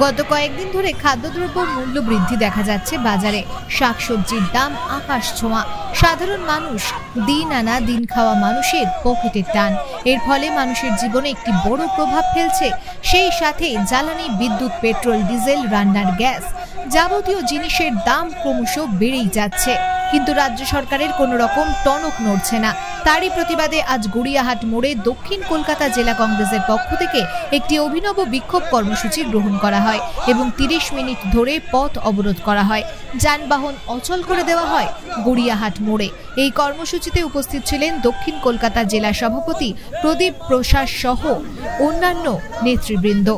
গত কয়েকদিন ধরে খাদ্যদ্রব্য মূল্য বৃদ্ধি দেখা যাচ্ছে বাজারে। শাকসবজির দাম আকাশ ছোঁয়া। সাধারণ মানুষ, দিন আনা দিন খাওয়া মানুষের পকেটের টান। এর ফলে মানুষের জীবনে একটি বড় প্রভাব ফেলছে। সেই সাথে জ্বালানি, বিদ্যুৎ, পেট্রোল, ডিজেল, রান্নার গ্যাস যাবতীয় জিনিসের দাম ক্রমশ বেড়েই যাচ্ছে। কিন্তু রাজ্য সরকারের কোনো রকম টনক নড়ছে না। তারই প্রতিবাদে আজ গড়িয়াহাট মোড়ে দক্ষিণ কলকাতা জেলা কংগ্রেসের পক্ষ থেকে একটি অভিনব বিক্ষোভ কর্মসূচি গ্রহণ করা হয় এবং 30 মিনিট ধরে পথ অবরোধ করা হয়। যানবাহন অচল করে দেওয়া হয় গড়িয়াহাট মোড়ে। এই কর্মসূচিতে উপস্থিত ছিলেন দক্ষিণ কলকাতা জেলা সভাপতি প্রদীপ প্রসাদ সহ অন্যান্য নেতৃবৃন্দ।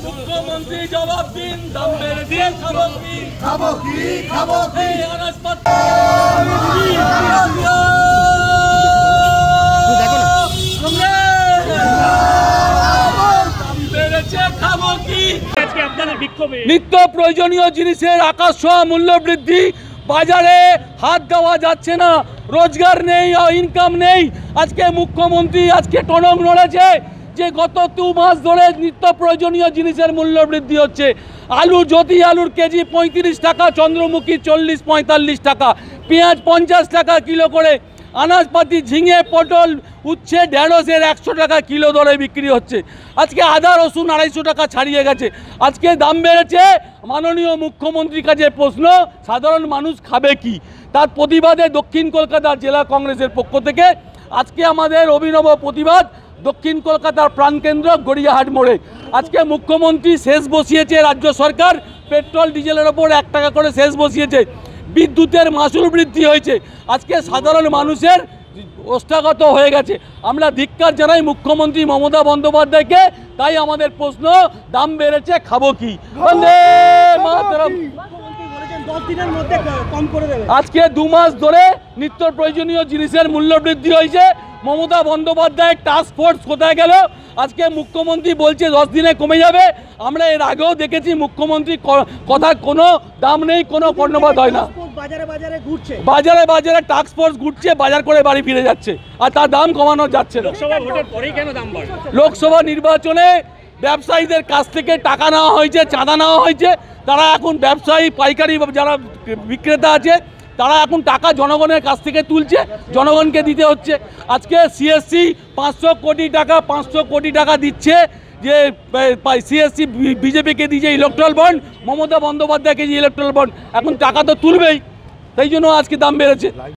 মুখ্যমন্ত্রী জবাব দিন, দাম বেড়ে দিয়ে খাবো কি, খাবো কি, খাবো কি, নিত্য প্রয়োজনীয় জিনিসের আকাশ ছোঁয়া মূল্য বৃদ্ধি, বাজারে হাত দেওয়া যাচ্ছে না, রোজগার নেই, ইনকাম নেই। আজকে মুখ্যমন্ত্রী আজকে টনক নড়েছে যে গত 2 মাস ধরে নিত্য প্রয়োজনীয় জিনিসের মূল্য বৃদ্ধি হচ্ছে। আলু, জ্যোতি আলুর কেজি 35 টাকা, চন্দ্রমুখী 40-45 টাকা, পেঁয়াজ 50 টাকা কিলো করে, আনাজপাতি, ঝিঙে, পটল, উচ্ছে, ঢেঁড়সের 100 টাকা কিলো দরে বিক্রি হচ্ছে। আজকে আদা, রসুন 250 টাকা ছাড়িয়ে গেছে। আজকে দাম বেড়েছে। মাননীয় মুখ্যমন্ত্রীর কাছে প্রশ্ন, সাধারণ মানুষ খাবে কি? তার প্রতিবাদে দক্ষিণ কলকাতা জেলা কংগ্রেসের পক্ষ থেকে আজকে আমাদের অভিনব প্রতিবাদ দক্ষিণ কলকাতার প্রাণকেন্দ্র গড়িয়াহাট মোড়ে। আজকে মুখ্যমন্ত্রী শেষ বসিয়েছে, রাজ্য সরকার পেট্রোল ডিজেলের ওপর 1 টাকা করে শেষ বসিয়েছে, বিদ্যুতের মাসুল বৃদ্ধি হয়েছে। আজকে সাধারণ মানুষের ওষ্ঠাগত হয়ে গেছে। আমরা ধিক্কার জানাই মুখ্যমন্ত্রী মমতা বন্দ্যোপাধ্যায়কে। তাই আমাদের প্রশ্ন, দাম বেড়েছে, খাবো কি? বন্দে মাতরম। আজকে 2 মাস ধরে নিত্য প্রয়োজনীয় জিনিসের মূল্য বৃদ্ধি হয়েছে। মমতা বন্দ্যোপাধ্যায়ের টাস্ক ফোর্স কোথায় গেল? আজকে মুখ্যমন্ত্রী বলছে 10 দিনে কমে যাবে। আমরা এর আগেও দেখেছি মুখ্যমন্ত্রী কথা কোনো দাম নেই, কোনো কর্ণপাত হয় না। বাজারে বাজারে টাস্ক ফোর্স ঘুরছে, বাজার করে বাড়ি ফিরে যাচ্ছে, আর তার দাম কমানো যাচ্ছে না। লোকসভা নির্বাচনে ব্যবসায়ীদের কাছ থেকে টাকা নেওয়া হয়েছে, চাঁদা নেওয়া হয়েছে। তারা এখন ব্যবসায়ী, পাইকারি যারা বিক্রেতা আছে, তারা এখন টাকা জনগণের কাছ থেকে তুলছে, জনগণকে দিতে হচ্ছে। আজকে সিএসসি 500 কোটি টাকা দিচ্ছে, যে সিএসসি বিজেপিকে দিয়েছে ইলেকট্রাল বন্ড, মমতা বন্দ্যোপাধ্যায়কে যে ইলেকট্রাল বন্ড, এখন টাকা তো তুলবেই। তাই জন্য আজকে দাম বেড়েছে।